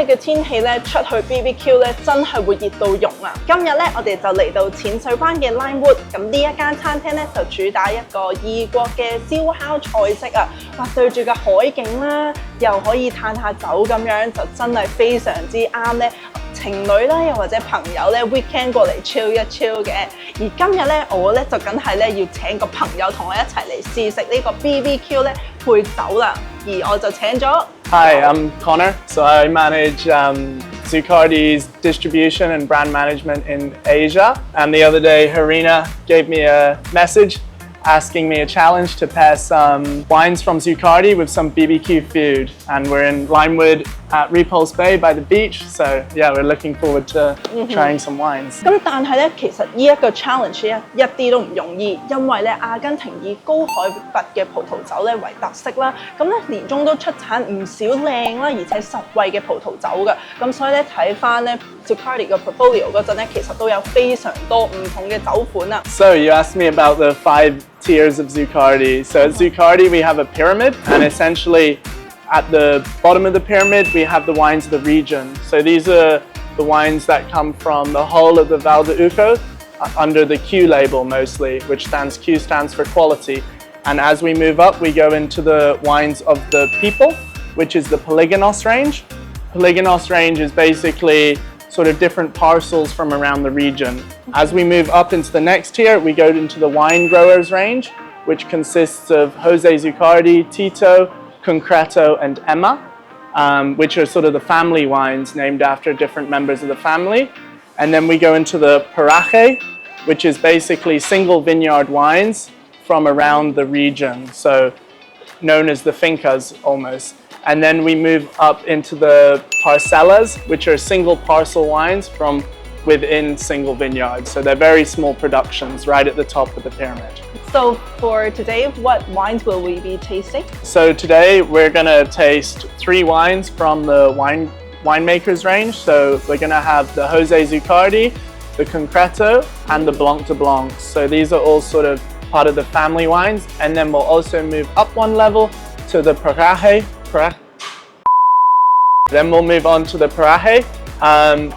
氣嘅天氣咧，出去 BBQ 咧真係會熱到溶啊！今日咧，我哋就嚟到淺水灣嘅 Limewood， 咁呢一間餐廳咧就主打一個異國嘅燒烤菜式啊！哇，對住個海景啦，又可以嘆下酒咁樣，就真係非常之啱咧情侶啦，又或者朋友咧 weekend 過嚟 chill 一 chill 嘅。而今日咧，我咧就梗係咧要請個朋友同我一齊嚟試食呢個 BBQ 咧配酒啦。而我就請咗。Hi, I'm Connor. So I manage Zucardi's distribution and brand management in Asia. And the other day, Harina gave me a message asking me a challenge to pair some wines from Zucardi with some BBQ food. And we're in Limewood at Repulse Bay by the beach. So yeah, we're looking forward to trying some wines. 咁但係咧，其實呢一個 challenge 一啲都唔容易，因為咧阿根廷以高海拔嘅葡萄酒咧為特色啦。咁咧年中都出產唔少靚啦，而且實惠嘅葡萄酒嘅。咁所以咧睇翻咧 Zucardi 嘅 portfolio 嗰陣咧，其實都有非常多唔同嘅酒款啊。So you asked me about the 5 tiers of Zucardi. So at Zucardi we have a pyramid, and essentially at the bottom of the pyramid we have the wines of the region. So these are the wines that come from the whole of the Val de Uco under the Q label mostly, which Q stands for quality. And as we move up, we go into the wines of the people, which is the Polygonos range. Polygonos range is basically sort of different parcels from around the region. As we move up into the next tier, we go into the wine growers range, which consists of Jose Zucardi, Tito, Concreto, and Emma, which are sort of the family wines named after different members of the family. And then we go into the Paraje, which is basically single vineyard wines from around the region, so known as the fincas almost. And then we move up into the parcelas, which are single parcel wines from within single vineyards. So they're very small productions right at the top of the pyramid. So for today, what wines will we be tasting? So today we're gonna taste 3 wines from the winemakers range. So we're gonna have the Jose Zucardi, the Concreto, and the Blanc de Blancs. So these are all sort of part of the family wines. And then we'll also move up one level to the Paraje. Then we'll move on to the Paraje,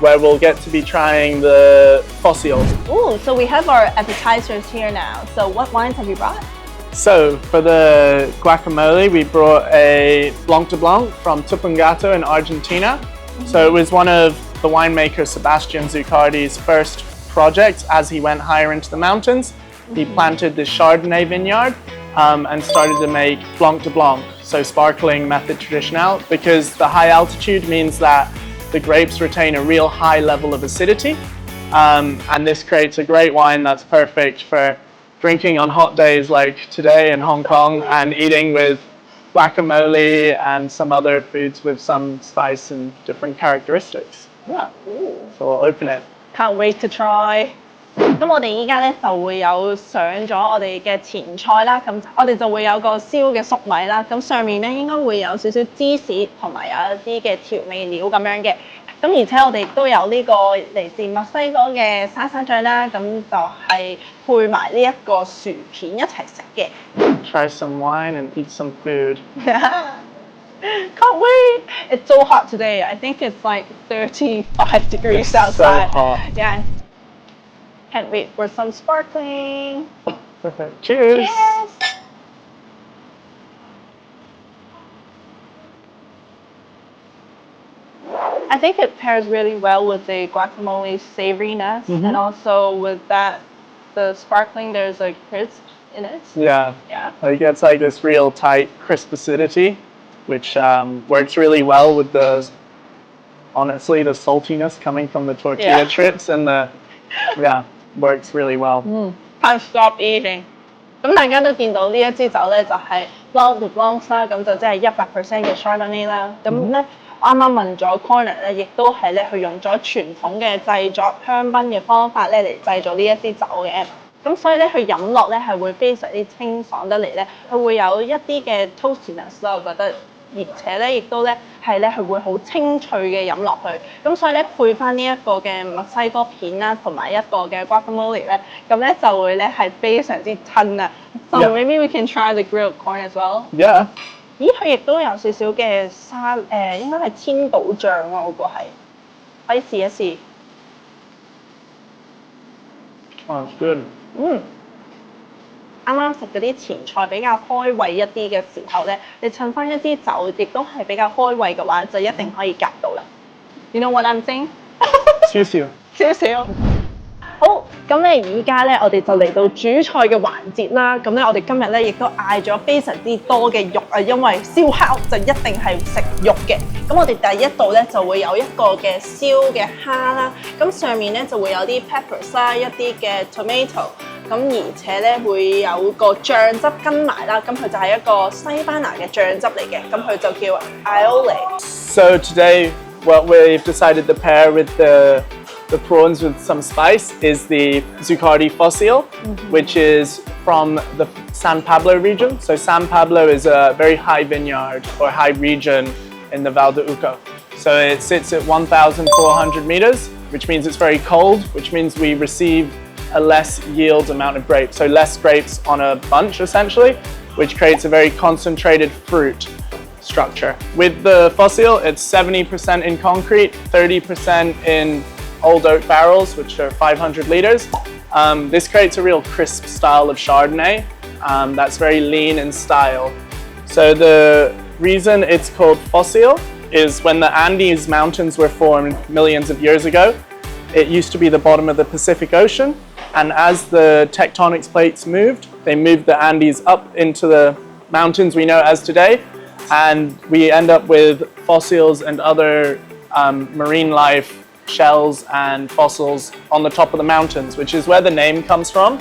where we'll get to be trying the Fósiles. Ooh, so we have our appetizers here now. So what wines have you brought? So for the guacamole, we brought a Blanc de Blanc from Tupungato in Argentina. So it was one of the winemaker Sebastian Zucardi's first projects as he went higher into the mountains. He planted this Chardonnay vineyard and started to make Blanc de Blanc, so sparkling method traditional, because the high altitude means that the grapes retain a real high level of acidity. And this creates a great wine that's perfect for drinking on hot days like today in Hong Kong and eating with guacamole and some other foods with some spice and different characteristics. Yeah. So we'll open it. Can't wait to try. 咁我哋依家咧就會有上咗我哋嘅前菜啦，咁我哋就會有個燒嘅粟米啦，咁上面咧應該會有少少芝士同埋有一啲嘅調味料咁樣嘅，咁而且我哋都有呢個嚟自墨西哥嘅沙沙醬啦，咁就係配埋呢一個薯片一齊食嘅。Try some wine and eat some food. Can't wait! It's so hot today. I think it's like 35 degrees outside. So hot. Yeah. Can't wait for some sparkling. Perfect. Cheers. Cheers. I think it pairs really well with the guacamole savoriness, and also with that, the sparkling, there's a crisp in it. Yeah. Yeah. It gets like this real tight, crisp acidity, which works really well with the, honestly, the saltiness coming from the tortilla chips and works really well. Can't stop eating. 咁大家都見到呢一支酒咧，就係 Blanc de Blancs 啦，咁就即係100% 嘅 Chardonnay 啦。咁咧啱啱問咗 Connor 咧，亦都係咧佢用咗傳統嘅製作香檳嘅方法咧嚟製造呢一支酒嘅。咁所以咧佢飲落咧係會非常之清爽得嚟咧，佢會有一啲嘅 toastiness 啦，我覺得。而且咧，亦都咧係咧，佢會好清脆嘅飲落去。咁所以咧，配翻呢一個嘅墨西哥片啦，同埋一個嘅 guacamole 咧，咁咧就會咧係非常之襯啊。So maybe we can try the grilled corn as well. Yeah. 咦，佢亦都有少少嘅沙應該係千島醬喎，我個係，可以試一試。Oh, it's good. 啱啱食嗰啲前菜比較開胃一啲嘅時候咧，你襯翻一啲酒，亦都係比較開胃嘅話，就一定可以夾到啦。You know what I'm saying？ 少少。少少。好，咁咧而家咧，我哋就嚟到煮菜嘅環節啦。咁咧，我哋今日咧亦都嗌咗非常之多嘅肉啊，因為燒烤就一定係食肉嘅。咁我哋第一道咧就會有一個嘅燒嘅蝦啦，咁上面咧就會有啲 peppers 啦，一啲嘅 tomato， 咁而且咧會有個醬汁跟埋啦，咁佢就係一個西班牙嘅醬汁嚟嘅，咁佢就叫 aioli。So today, what we've decided to pair with the prawns with some spice is the Zuccardi Fossil, which is from the San Pablo region. So San Pablo is a very high vineyard or high region in the Val de Uco. So it sits at 1,400 meters, which means it's very cold, which means we receive a less yield amount of grapes. So less grapes on a bunch essentially, which creates a very concentrated fruit structure. With the Fossil, it's 70% in concrete, 30% in old oak barrels, which are 500 liters. This creates a real crisp style of Chardonnay that's very lean in style. So the reason it's called Fossil is when the Andes Mountains were formed millions of years ago, it used to be the bottom of the Pacific Ocean, and as the tectonic plates moved, they moved the Andes up into the mountains we know as today, and we end up with fossils and other marine life, shells and fossils on the top of the mountains, which is where the name comes from.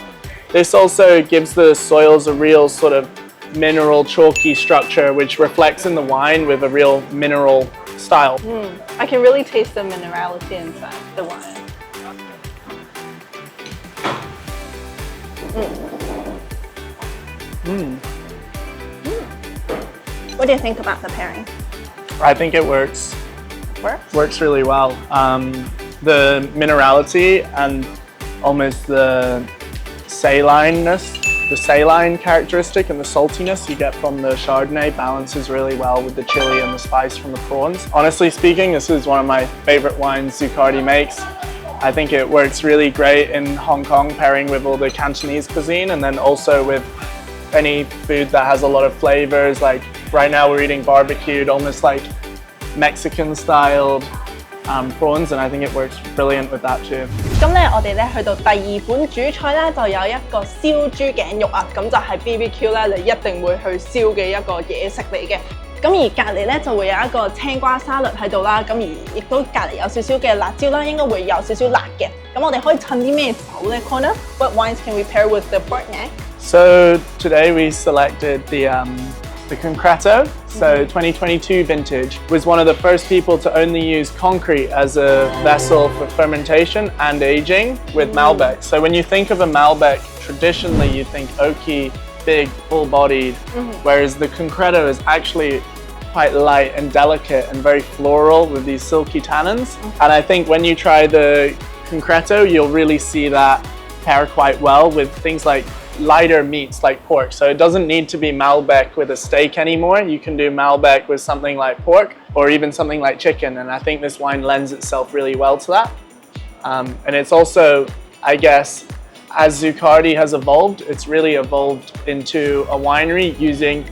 This also gives the soils a real sort of mineral chalky structure, which reflects in the wine with a real mineral style. I can really taste the minerality inside the wine. What do you think about the pairing? I think it works. Works really well. The minerality and almost the salineness, the saline characteristic and the saltiness you get from the Chardonnay balances really well with the chili and the spice from the prawns. Honestly speaking, this is one of my favorite wines Zuccardi makes. I think it works really great in Hong Kong, pairing with all the Cantonese cuisine, and then also with any food that has a lot of flavors. Like right now we're eating barbecued, almost like Mexican styled prawns, and I think it works brilliant with that too. 咁咧，我哋咧去到第二款主菜咧，就有一個燒豬頸肉啊，咁就係 BBQ 咧，你一定會去燒嘅一個嘢食嚟嘅。咁而隔離咧就會有一個青瓜沙律喺度啦，咁而亦都隔離有少少嘅辣椒啦，應該會有少少辣嘅。咁我哋可以襯啲咩酒咧 ？Connor, what wines can we pair with the pork neck? So today we selected the Concreto, so 2022 vintage, was one of the first people to only use concrete as a vessel for fermentation and aging with Malbec. So when you think of a Malbec, traditionally you think oaky, big, full-bodied, whereas the Concreto is actually quite light and delicate and very floral with these silky tannins. And I think when you try the Concreto, you'll really see that pair quite well with things like lighter meats like pork. So it doesn't need to be Malbec with a steak anymore. You can do Malbec with something like pork or even something like chicken. And I think this wine lends itself really well to that. And it's also, I guess, as Zuccardi has evolved, it's really evolved into a winery using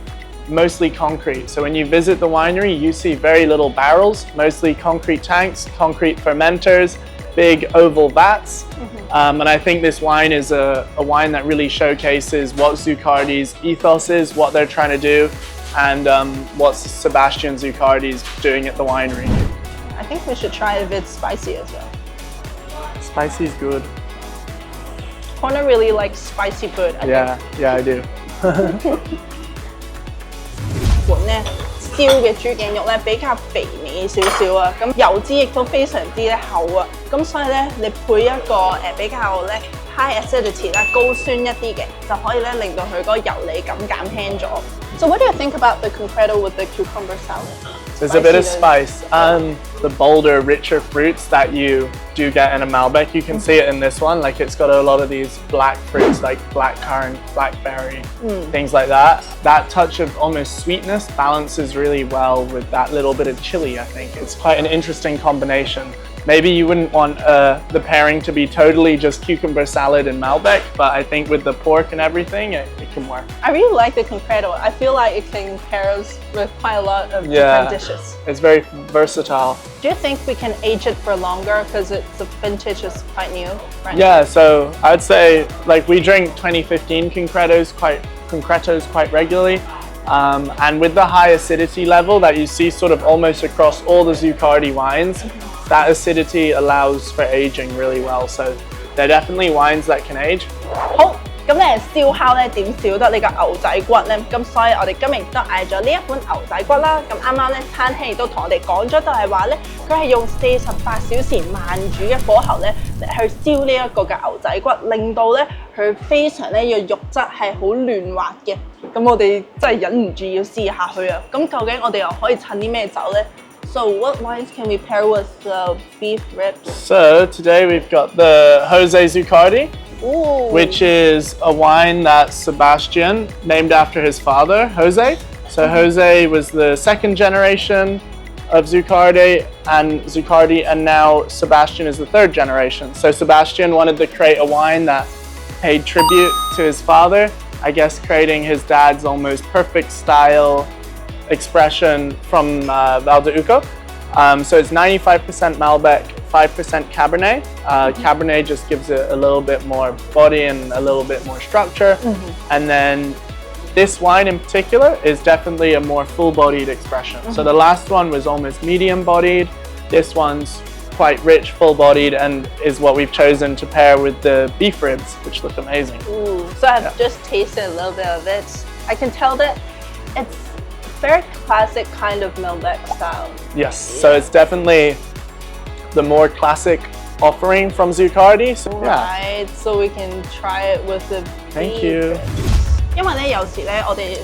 mostly concrete. So when you visit the winery, you see very little barrels, mostly concrete tanks, concrete fermenters, big oval vats. And I think this wine is a wine that really showcases what Zuccardi's ethos is, what they're trying to do, and what Sebastian Zuccardi's doing at the winery. I think we should try a bit spicy as well. Spicy is good. Connor really likes spicy food. Yeah, I do. 款咧燒嘅豬頸肉咧比較肥美少少啊，咁油脂亦都非常之咧厚啊，咁所以咧你配一個比較咧 high acidity 咧高酸一啲嘅，就可以咧令到佢嗰個油膩感減輕咗。So what do you think about the Concreto with the cucumber salad? It's There's a bit of spice. The bolder, richer fruits that you do get in a Malbec, you can see it in this one. Like it's got a lot of these black fruits like blackcurrant, blackberry, things like that. That touch of almost sweetness balances really well with that little bit of chili, I think. It's quite an interesting combination. Maybe you wouldn't want the pairing to be totally just cucumber salad and Malbec, but I think with the pork and everything, it can work. I really like the concreto. I feel like it can pair with quite a lot of different dishes. It's very versatile. Do you think we can age it for longer because the vintage is quite new, right? Yeah, so I'd say like we drink 2015 concretos quite regularly. And with the high acidity level that you see sort of almost across all the Zuccardi wines, that acidity allows for aging really well. So they're definitely wines that can age. 好，咁咧燒烤咧點少得你個牛仔骨咧？咁所以我哋今日亦都嗌咗呢一款牛仔骨啦。咁啱啱咧餐廳亦都同我哋講咗，就係話咧佢係用48小時慢煮嘅火候咧去燒呢一個嘅牛仔骨，令到咧佢非常咧嘅肉質係好嫩滑嘅。咁我哋真係忍唔住要試下去啊！咁究竟我哋又可以襯啲咩酒咧？ So what wines can we pair with the beef ribs? So today we've got the Jose Zuccardi, Ooh. which is a wine that Sebastian named after his father, Jose. So Jose was the second generation of Zuccardi, and now Sebastian is the third generation. So Sebastian wanted to create a wine that paid tribute to his father, I guess creating his dad's almost perfect style expression from Val d'Uco. So it's 95% Malbec, 5% Cabernet. Cabernet just gives it a little bit more body and a little bit more structure. And then this wine in particular is definitely a more full-bodied expression. So the last one was almost medium-bodied. This one's quite rich, full-bodied, and is what we've chosen to pair with the beef ribs, which look amazing. Ooh, so I've just tasted a little bit of it. I can tell that it's very classic kind of Malbec style. Yes, so it's definitely the more classic offering from Zuccardi. So, Right, so we can try it with the Thank beef you. ribs. 因為咧有時咧我哋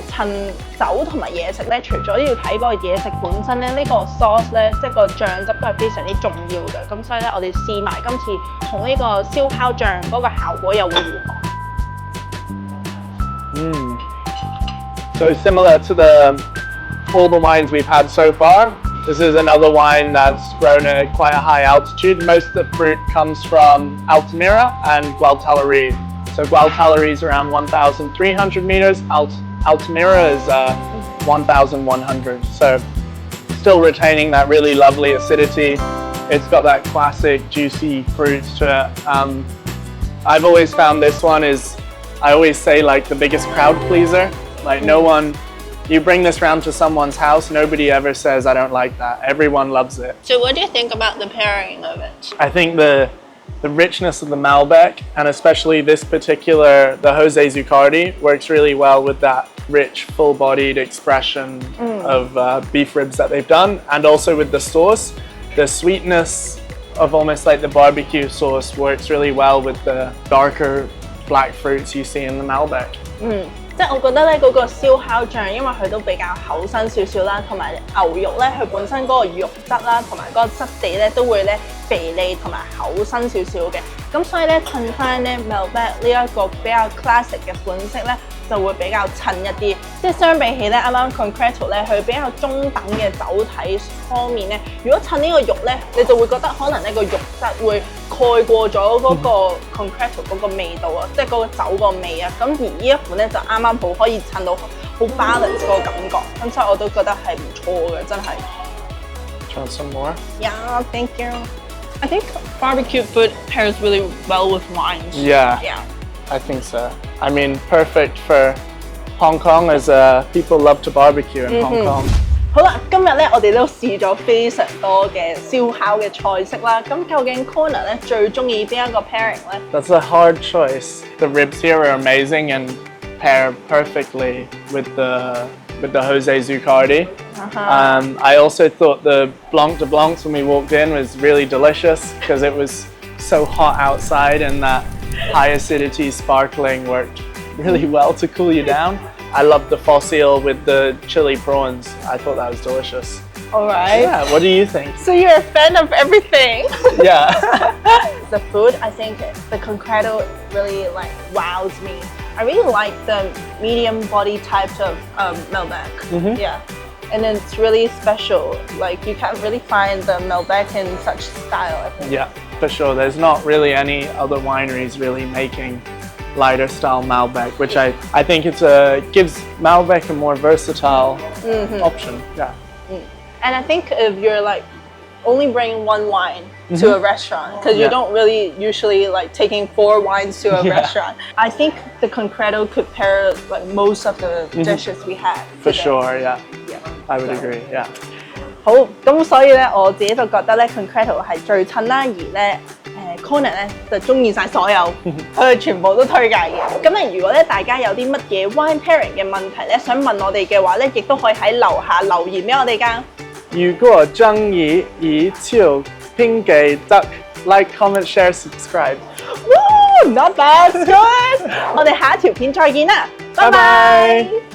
襯酒同埋嘢食咧，除咗要睇嗰個嘢食本身咧，呢個 sauce 咧即係個醬汁都係非常之重要嘅。咁所以咧我哋試埋今次同呢個燒烤醬嗰個效果又會如何？ So similar to all the wines we've had so far, this is another wine that's grown at quite a high altitude. Most of the fruit comes from Altamira and Gualtellerie. So Gualtellerie is around 1,300 meters. Altamira is 1,100. So still retaining that really lovely acidity. It's got that classic juicy fruit to it. I've always found this one is, I always say, like the biggest crowd pleaser. Like no one, you bring this round to someone's house, nobody ever says, I don't like that. Everyone loves it. So what do you think about the pairing of it? I think the richness of the Malbec, and especially this particular, the Jose Zuccardi, works really well with that rich, full-bodied expression of beef ribs that they've done. And also with the sauce, the sweetness of almost like the barbecue sauce works really well with the darker black fruits you see in the Malbec. 即係我覺得咧嗰個燒烤醬，因為佢都比較厚身少少啦，同埋牛肉咧佢本身嗰個肉質啦，同埋嗰個質地咧都會咧肥膩同埋厚身少少嘅。咁所以咧襯翻咧 Malbec 呢一個比較 classic 嘅款式咧，就會比較襯一啲。即係相比起咧啱啱 Concreto 咧，佢比較中等嘅酒體方面咧，如果襯呢個肉咧，你就會覺得可能呢個肉質會蓋過咗嗰個 Concreto 嗰個味道啊，即係嗰個酒個味啊。咁而呢一款咧就啱啱好可以襯到好 balance 嗰個感覺，咁所以我都覺得係唔錯嘅，真係。Try some more? Yeah, thank you. I think barbecue food pairs really well with wines. Yeah. Yeah. I think so. I mean, perfect for Hong Kong as people love to barbecue in Hong Kong. 好啦，今日咧我哋都試咗非常多嘅燒烤嘅菜式啦。咁究竟 Connor 咧最中意邊一個 pairing 咧 That's a hard choice. The ribs here are amazing and pair perfectly with the Jose Zuccardi. I also thought the Blanc de Blancs when we walked in was really delicious because it was so hot outside and that high acidity sparkling worked really well to cool you down. I love the fossil with the chili prawns. I thought that was delicious. Alright. Yeah, what do you think? So you're a fan of everything. Yeah. The food, I think the concreto really like wows me. I really like the medium body type of Malbec. Yeah. And it's really special. Like you can't really find the Malbec in such style, I think. Yeah, for sure. There's not really any other wineries really making lighter style Malbec, which I think gives Malbec a more versatile option. Yeah. And I think if you're like only bringing one wine to a restaurant, because you don't really usually like taking 4 wines to a restaurant, I think the concreto could pair like most of the dishes we have. For sure, yeah. I would agree, yeah. 好，咁所以咧，我自己就覺得咧 concreto 係最襯啦，而咧Conan 咧就中意晒所有，佢哋全部都推介嘅。咁咧，如果咧大家有啲乜嘢 wine pairing 嘅問題咧，想問我哋嘅話咧，亦都可以喺樓下留言俾我哋㗎。如果中意以超拼記得 like, comment, share, subscribe. Woo! Not bad, good 。我哋下一條片再見啦，拜拜。